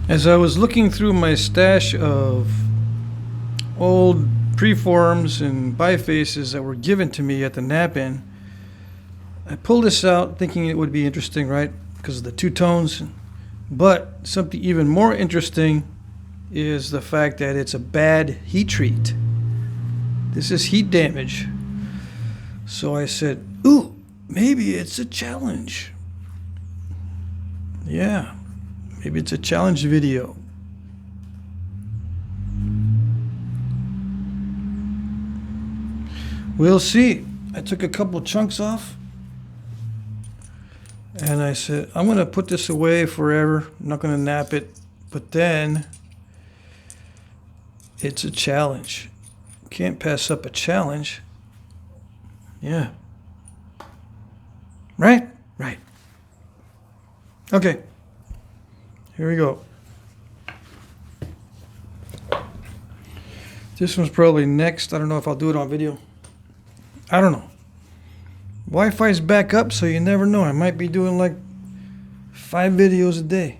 As I was looking through my stash of old preforms and bifaces that were given to me at the Knapping, I pulled this out thinking it would be interesting, right? Because of the two tones. But something even more interesting is the fact that it's a bad heat treat. This is heat damage. So I said, ooh, maybe it's a challenge. Yeah, maybe it's a challenge video. We'll see. I took a couple chunks off. And I said, I'm going to put this away forever. I'm not going to nap it. But then, it's a challenge. Can't pass up a challenge. Yeah. Right? Right. Okay. Here we go. This one's probably next. I don't know if I'll do it on video. I don't know. Wi-Fi's back up, so you never know. I might be doing like 5 videos a day.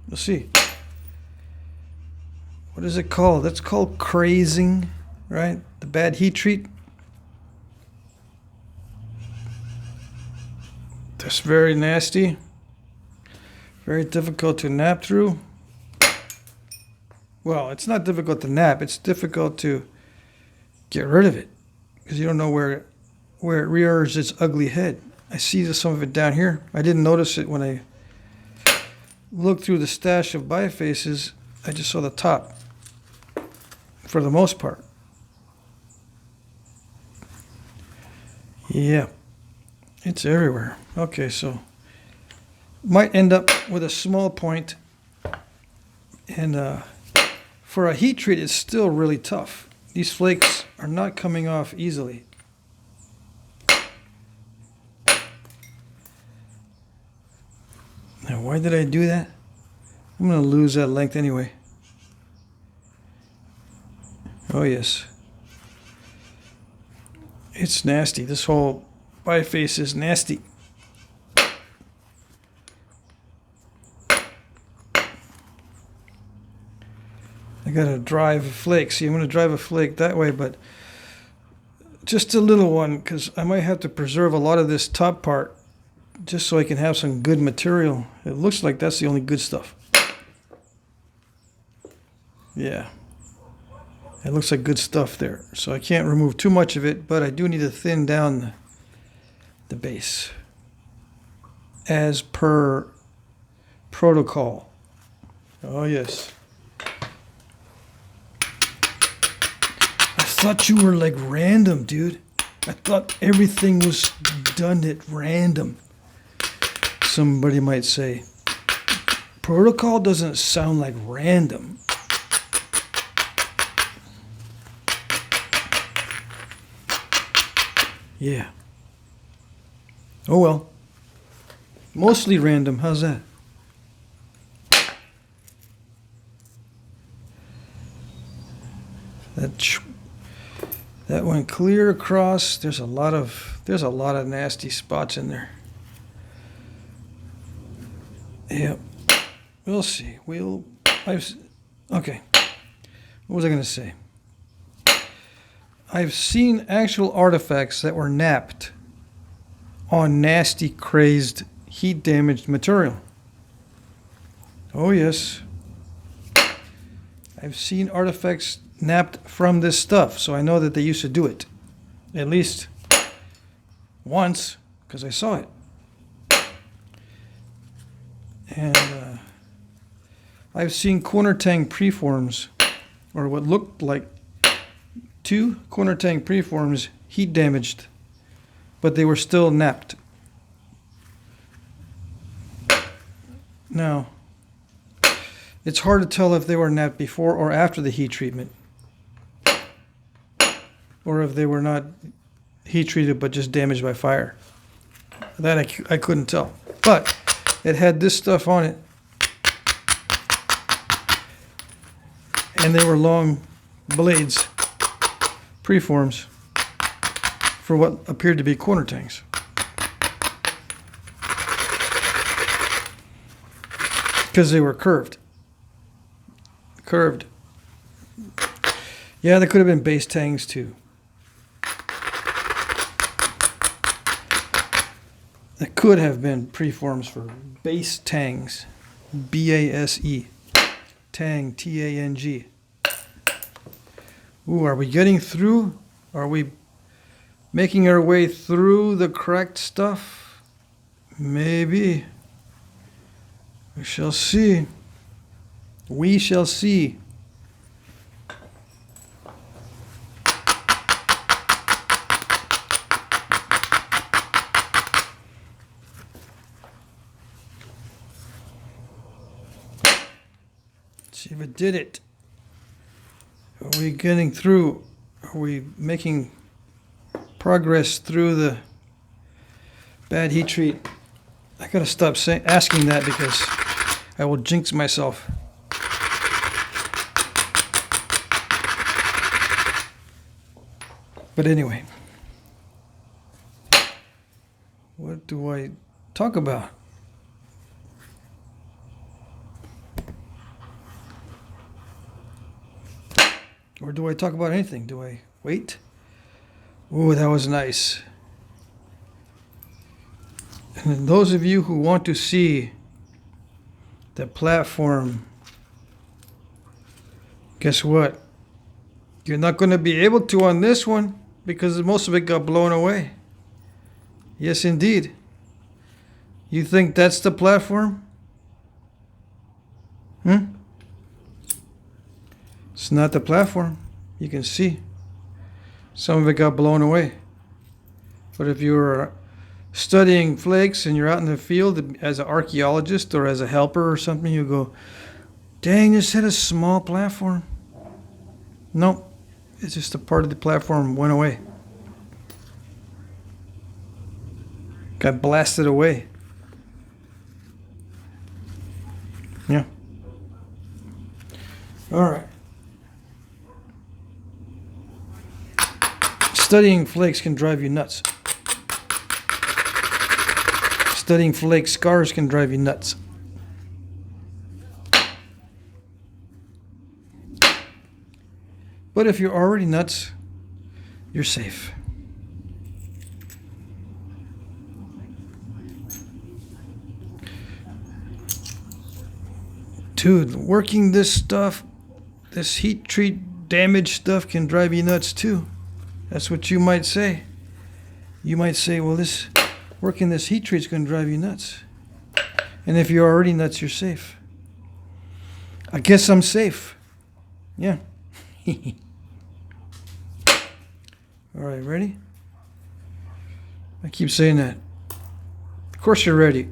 We'll see. What is it called? That's called crazing, right? The bad heat treat. That's very nasty. Very difficult to nap through. Well, it's not difficult to nap. It's difficult to get rid of it because you don't know where it rears its ugly head. I see some of it down here. I didn't notice it when I looked through the stash of bifaces. I just saw the top for the most part. Yeah, it's everywhere. Okay, so might end up with a small point, and for a heat treat, it's still really tough. These flakes are not coming off easily. Now, why did I do that? I'm going to lose that length anyway. Oh, yes. It's nasty. This whole biface is nasty. I got to drive a flake. See, I'm going to drive a flake that way, but just a little one because I might have to preserve a lot of this top part just so I can have some good material. It looks like that's the only good stuff. Yeah. It looks like good stuff there. So I can't remove too much of it, but I do need to thin down the base as per protocol. Oh, yes. I thought you were like random, dude. I thought everything was done at random. Somebody might say, protocol doesn't sound like random. Yeah. Oh well. Mostly random. How's that? That went clear across. There's a lot of nasty spots in there. Yep. We'll see. Okay. What was I going to say? I've seen actual artifacts that were napped on nasty, crazed, heat-damaged material. Oh, yes. I've seen artifacts napped from this stuff, so I know that they used to do it. At least once, because I saw it. And I've seen corner tang preforms, or what looked like 2 corner tang preforms heat damaged, but they were still napped. Now, it's hard to tell if they were napped before or after the heat treatment, or if they were not heat treated but just damaged by fire. That I couldn't tell. But it had this stuff on it, and they were long blades, preforms, for what appeared to be corner tangs. because they were curved. Curved. Yeah, they could have been base tangs too. That could have been preforms for base tangs. B-A-S-E. Tang, T-A-N-G. Ooh, are we getting through? Are we making our way through the cracked stuff? Maybe. We shall see. We shall see. See if it did it. Are we getting through? Are we making progress through the bad heat treat? I gotta stop asking that because I will jinx myself. But anyway, what do I talk about? Or do I talk about anything? Do I wait? Ooh, that was nice. And those of you who want to see the platform, guess what? You're not going to be able to on this one because most of it got blown away. Yes, indeed. You think that's the platform? It's not the platform. You can see some of it got blown away. But if you're studying flakes and you're out in the field as an archaeologist or as a helper or something, you go, dang, this had a small platform. Nope. It's just a part of the platform went away. Got blasted away. Yeah. All right. Studying flakes can drive you nuts. Studying flake scars can drive you nuts. But if you're already nuts, you're safe. Dude, working this stuff, this heat treat damage stuff can drive you nuts too. That's what you might say. You might say, well, working this heat treat is going to drive you nuts. And if you're already nuts, you're safe. I guess I'm safe. Yeah. All right, ready? I keep saying that. Of course you're ready.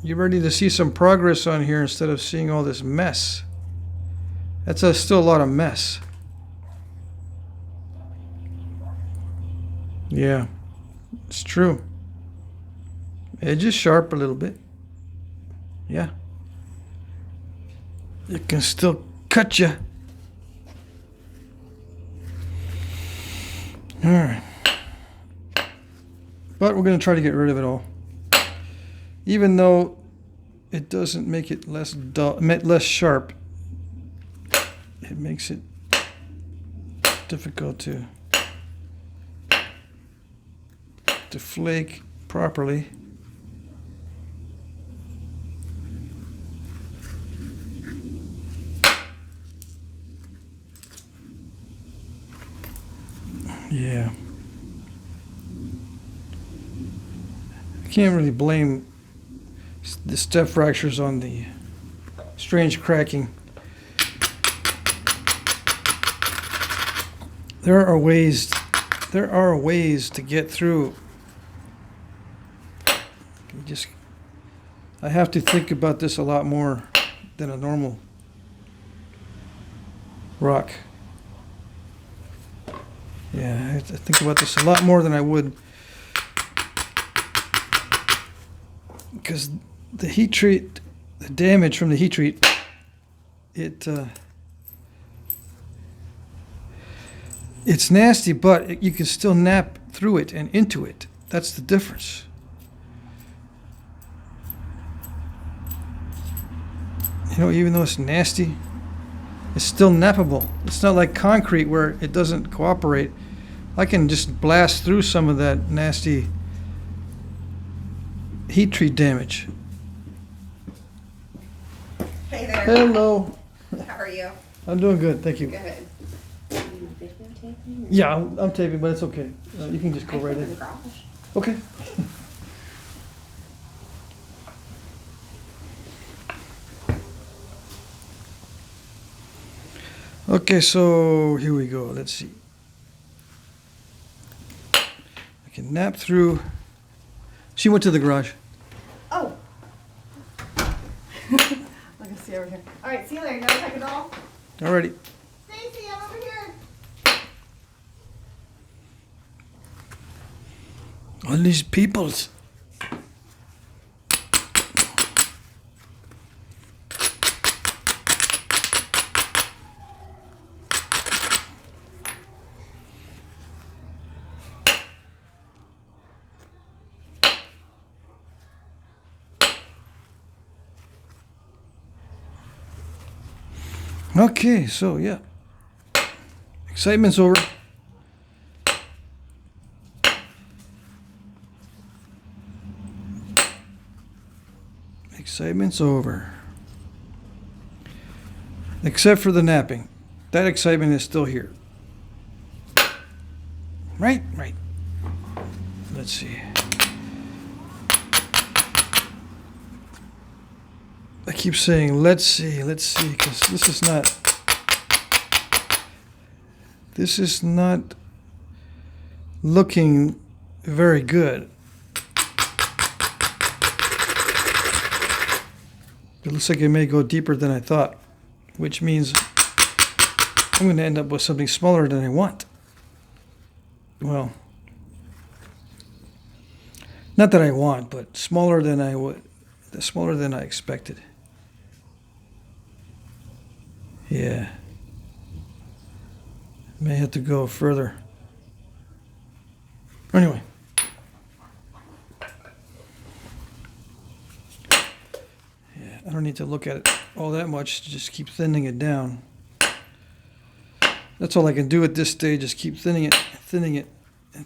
You're ready to see some progress on here instead of seeing all this mess. That's still a lot of mess. Yeah, it's true. Edge is sharp a little bit. Yeah. It can still cut you. All right. But we're going to try to get rid of it all. Even though it doesn't make it less dull, less sharp, it makes it difficult to flake properly. Yeah. I can't really blame the step fractures on the strange cracking. There are ways to get through. I have to think about this a lot more than a normal rock. Yeah, I have to think about this a lot more than I would, because the heat treat, the damage from the heat treat, it's nasty, but you can still nap through it and into it. That's the difference. You know, even though it's nasty, it's still nappable. It's not like concrete where it doesn't cooperate. I can just blast through some of that nasty heat treat damage. Hey there. Hello. How are you? I'm doing good, thank you. Good. Are you videotaping? Yeah, I'm taping, but it's okay. You can just go right in. Okay. Okay, so here we go. Let's see. I can nap through. She went to the garage. Oh. Let me see over here. All right, see you later. You gotta check it all. Alrighty. Stacy, I'm over here. All these peoples. Okay, so yeah. Excitement's over. Excitement's over. Except for the napping. That excitement is still here. Right? Right. Let's see. I keep saying, let's see, because this is not looking very good. It looks like it may go deeper than I thought, which means I'm going to end up with something smaller than I want. Well, not that I want, but smaller than I expected. Yeah. May have to go further. Anyway. Yeah, I don't need to look at it all that much to just keep thinning it down. That's all I can do at this stage, is keep thinning it, and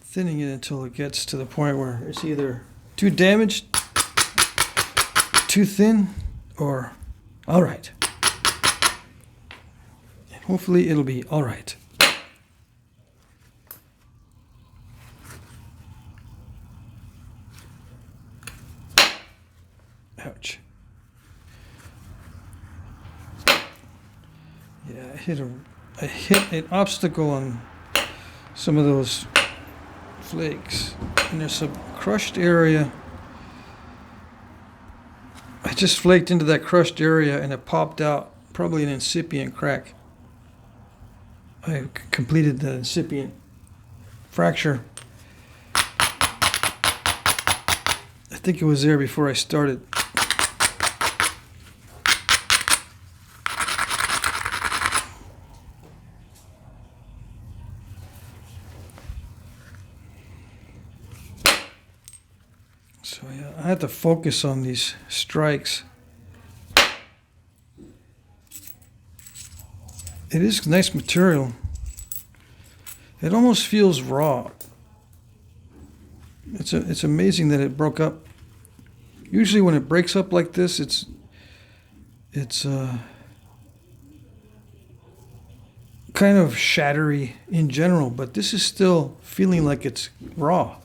thinning it until it gets to the point where it's either too damaged, too thin, or all right. And hopefully it'll be all right. Ouch. Yeah, I hit an obstacle on some of those flakes, and there's some crushed area. I just flaked into that crushed area and it popped out, probably an incipient crack. I completed the incipient fracture. I think it was there before I started. So yeah, I had to focus on these strikes. It is nice material. It almost feels raw. It's amazing that it broke up. Usually when it breaks up like this, it's kind of shattery in general, but this is still feeling like it's raw.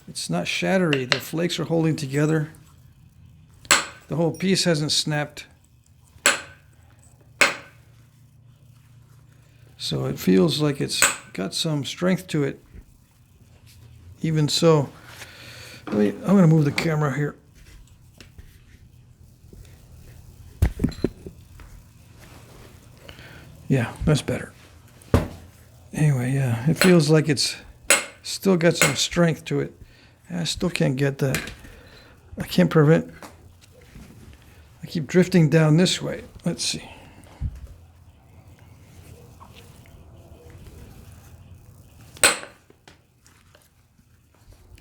It's not shattery. The flakes are holding together. The whole piece hasn't snapped. So it feels like it's got some strength to it. Even so, I'm going to move the camera here. Yeah, that's better. Anyway, yeah, it feels like it's still got some strength to it. I still can't get that. I can't prevent. I keep drifting down this way. Let's see.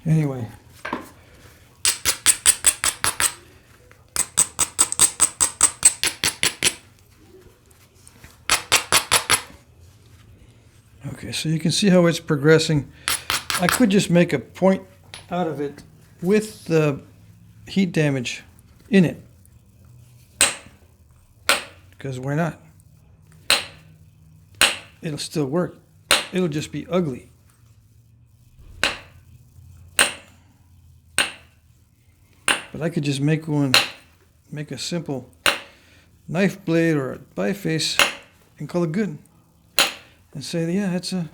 Anyway. Okay, so you can see how it's progressing. I could just make a point out of it with the heat damage in it. Because why not? It'll still work. It'll just be ugly. But I could just make a simple knife blade or a biface and call it good. And say, yeah, it's a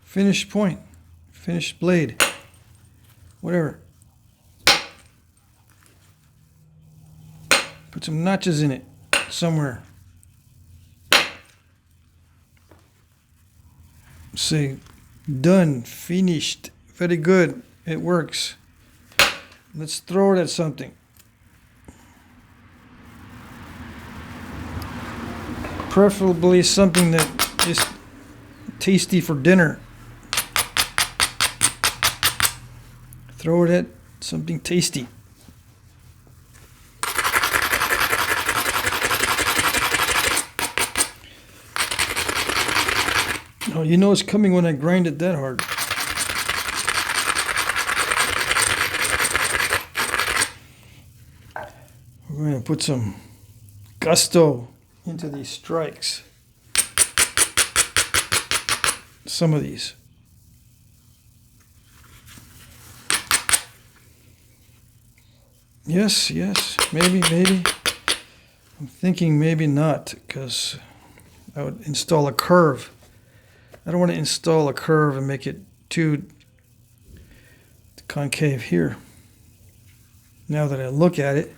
finished point, finished blade, whatever. Put some notches in it somewhere. Say, done, finished, very good, it works. Let's throw it at something. Preferably something that is tasty for dinner. Throw it at something tasty. Oh, you know it's coming when I grind it that hard. We're going to put some gusto into these strikes. Some of these. Yes, maybe. I'm thinking maybe not, because I would install a curve. I don't want to install a curve and make it too concave here. Now that I look at it,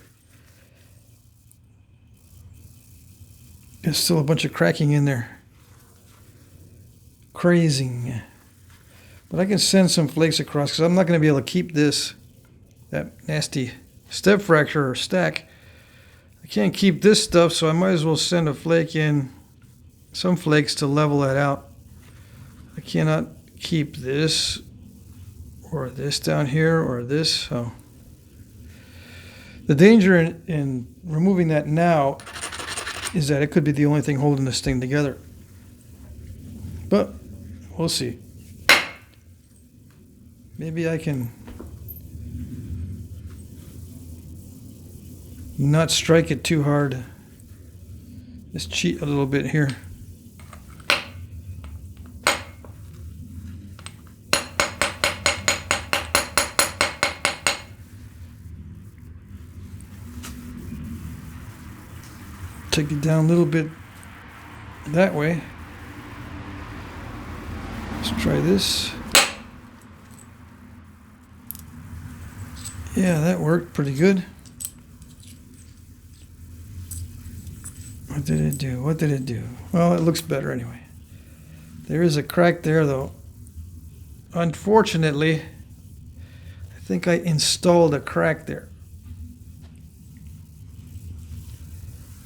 there's still a bunch of cracking in there. Crazing. But I can send some flakes across because I'm not going to be able to keep this, that nasty step fracture or stack. I can't keep this stuff, so I might as well send a flake in, some flakes to level that out. I cannot keep this or this down here or this. So the danger in removing that now is that it could be the only thing holding this thing together. But we'll see. Maybe I can not strike it too hard. Just cheat a little bit here. Take it down a little bit that way. Let's try this. Yeah, that worked pretty good. What did it do? Well, it looks better anyway. There is a crack there though. Unfortunately, I think I installed a crack there.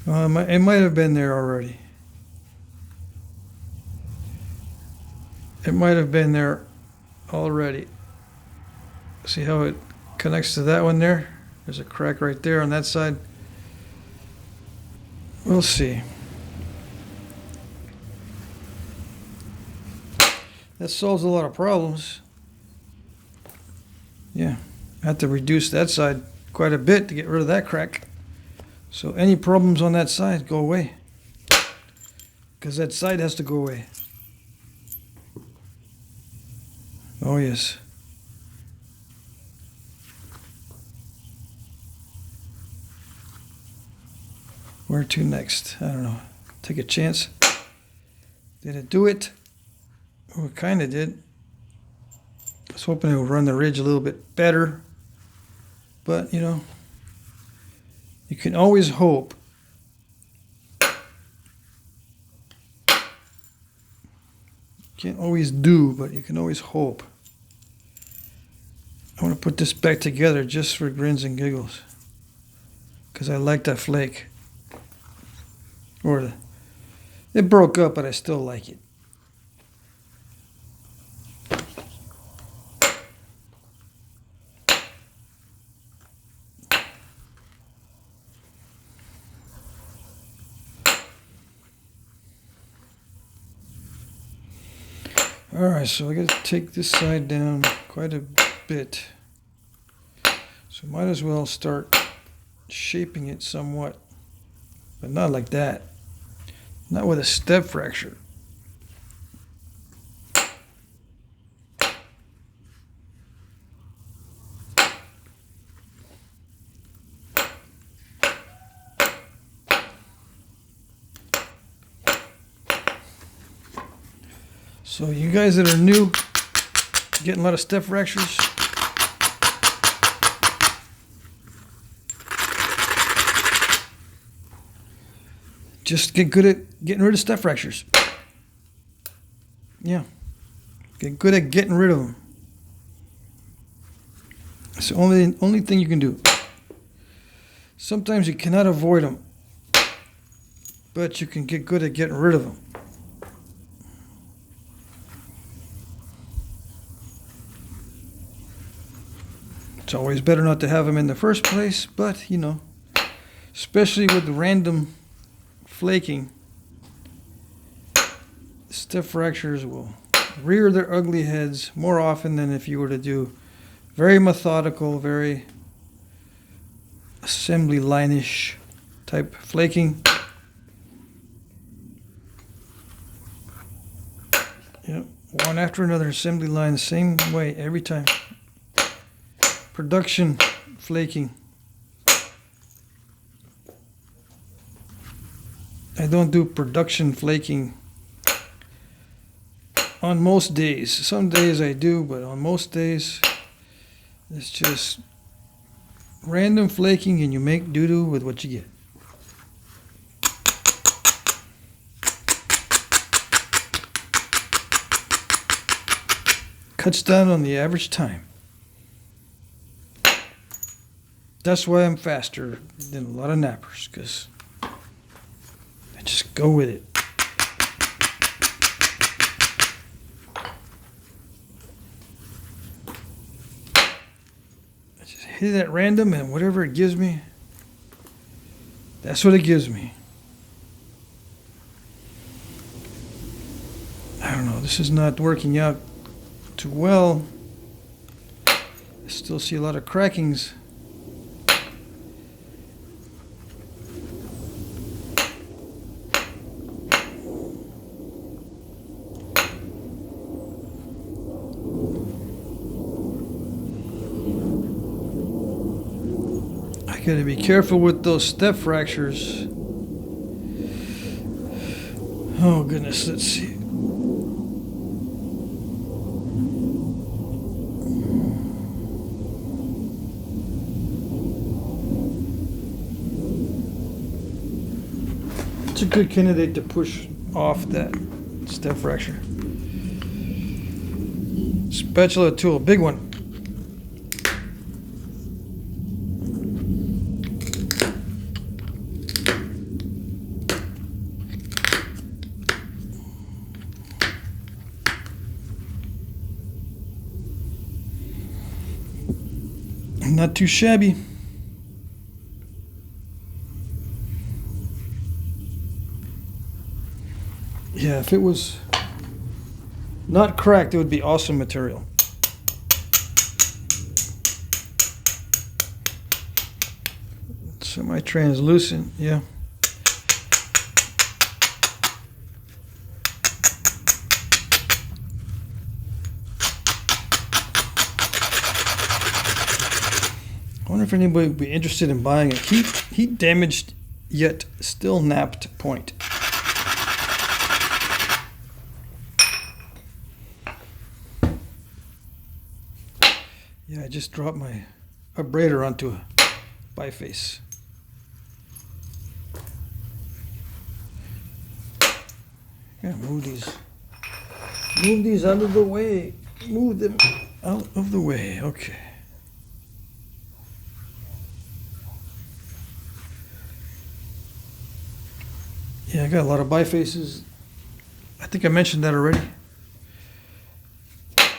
It might have been there already. It might have been there already. See how it connects to that one there? There's a crack right there on that side. We'll see. That solves a lot of problems. Yeah, I had to reduce that side quite a bit to get rid of that crack. So any problems on that side go away. Because that side has to go away. Oh yes. Where to next? I don't know. Take a chance. Did it do it? Oh, it kind of did. I was hoping it would run the ridge a little bit better. But, you know, you can always hope. Can't always do, but you can always hope. I want to put this back together just for grins and giggles. Because I like that flake. It broke up, but I still like it. Alright, so I gotta take this side down quite a bit. So might as well start shaping it somewhat. But not like that. Not with a step fracture. So you guys that are new, getting a lot of step fractures, just get good at getting rid of step fractures. Yeah. Get good at getting rid of them. It's the only thing you can do. Sometimes you cannot avoid them, but you can get good at getting rid of them. It's always better not to have them in the first place, but you know, especially with random flaking, step fractures will rear their ugly heads more often than if you were to do very methodical, very assembly line-ish type flaking. Yep, one after another assembly line, the same way every time. Production flaking. I don't do production flaking on most days. Some days I do, but on most days it's just random flaking and you make doo-doo with what you get. Cuts down on the average time. That's why I'm faster than a lot of nappers, because I just go with it. I just hit it at random, and whatever it gives me, that's what it gives me. I don't know, this is not working out too well. I still see a lot of crackings. I gotta be careful with those step fractures. Oh goodness, let's see. It's a good candidate to push off that step fracture. Spatula tool, big one. Not too shabby. Yeah, if it was not cracked, it would be awesome material. Semi-translucent, yeah. I wonder if anybody would be interested in buying a heat damaged yet still napped point. Yeah, I just dropped my abrader onto a biface. Yeah, move these out of the way. Move them out of the way. Okay. Yeah, I got a lot of bifaces. I think I mentioned that already.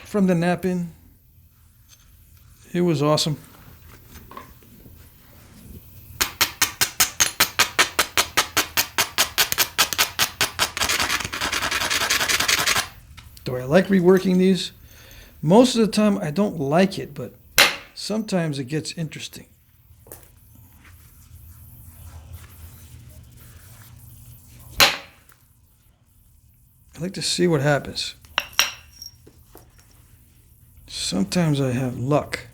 From the Knapping. It was awesome. Do I like reworking these? Most of the time I don't like it, but sometimes it gets interesting. I like to see what happens. Sometimes I have luck.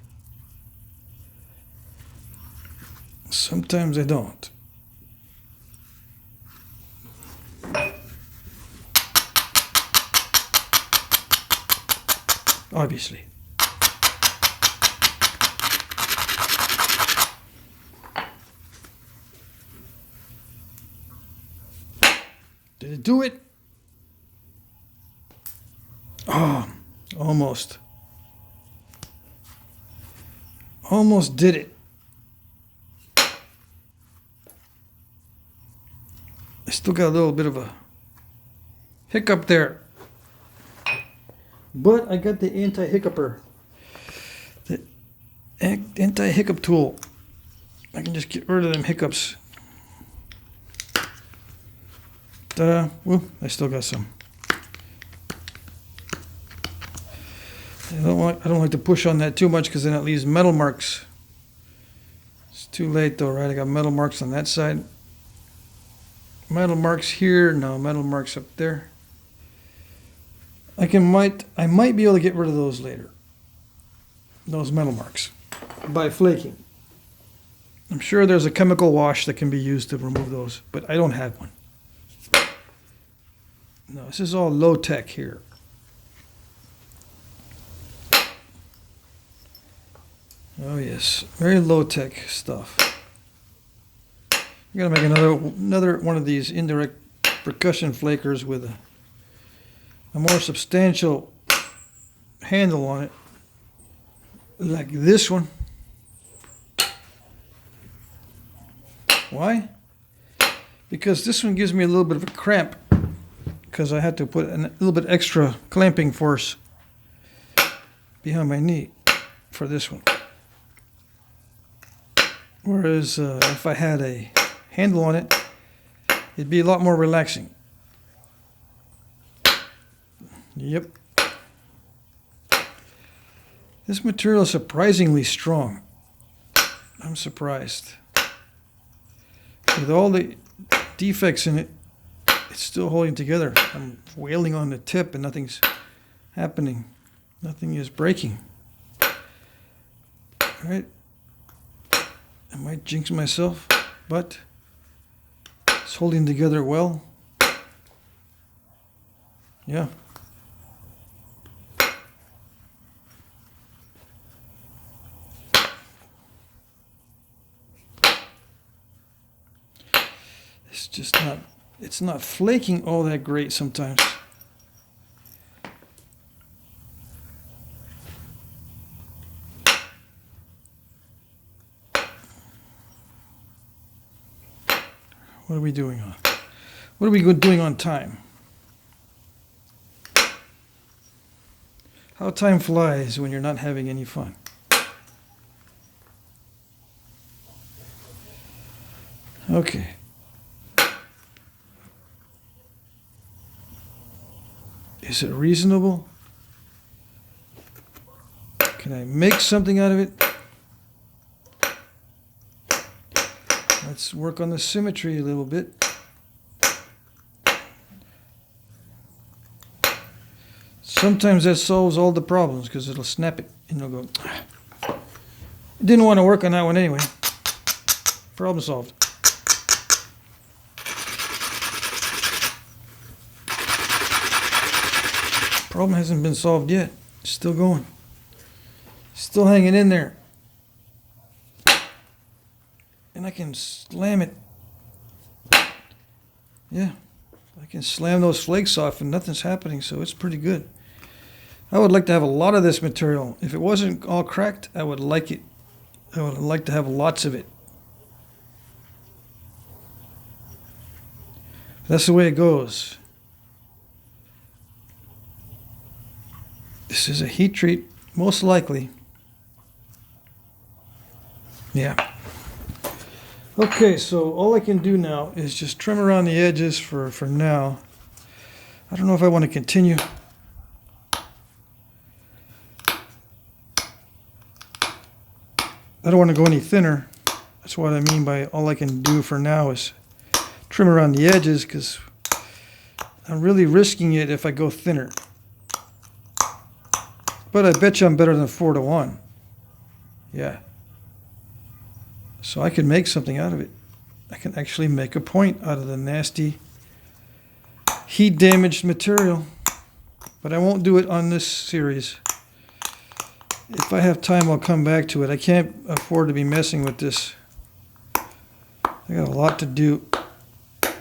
Sometimes I don't. Obviously. Did it do it? Oh, almost. Almost did it. I still got a little bit of a hiccup there. But I got the anti-hiccuper. The anti-hiccup tool. I can just get rid of them hiccups. Ta-da. Well, I still got some. I don't like to push on that too much because then it leaves metal marks. It's too late though, right? I got metal marks on that side. Metal marks here. No, metal marks up there. I might be able to get rid of those later. Those metal marks by flaking. I'm sure there's a chemical wash that can be used to remove those, but I don't have one. No, this is all low tech here. Oh yes, very low tech stuff. I'm gonna make another one of these indirect percussion flakers with a more substantial handle on it, like this one. Why? Because this one gives me a little bit of a cramp because I had to put a little bit extra clamping force behind my knee for this one. Whereas if I had a handle on it, it'd be a lot more relaxing. Yep. This material is surprisingly strong. I'm surprised. With all the defects in it, it's still holding together. I'm wailing on the tip and nothing's happening. Nothing is breaking. All right. I might jinx myself, but it's holding together well. Yeah. It's not flaking all that great sometimes. What are we doing on? What are we doing on time? How time flies when you're not having any fun. Okay. Is it reasonable? Can I make something out of it? Let's work on the symmetry a little bit. Sometimes that solves all the problems because it'll snap it and it'll go. Didn't want to work on that one anyway. Problem solved. Problem hasn't been solved yet. It's still going. Still hanging in there. And I can slam it. Yeah. I can slam those flakes off and nothing's happening, so it's pretty good. I would like to have a lot of this material. If it wasn't all cracked, I would like it. I would like to have lots of it. That's the way it goes. This is a heat treat, most likely. Yeah. Okay, so all I can do now is just trim around the edges for now. I don't know if I want to continue. I don't want to go any thinner. That's what I mean by all I can do for now is trim around the edges, because I'm really risking it if I go thinner. But I bet you I'm better than 4-1. Yeah. So I can make something out of it. I can actually make a point out of the nasty heat damaged material. But I won't do it on this series. If I have time, I'll come back to it. I can't afford to be messing with this. I got a lot to do. I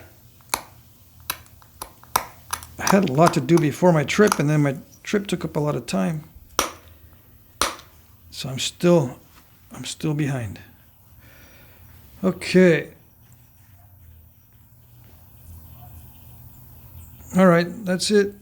had a lot to do before my trip, and then my trip took up a lot of time. So I'm still behind. Okay. All right, that's it.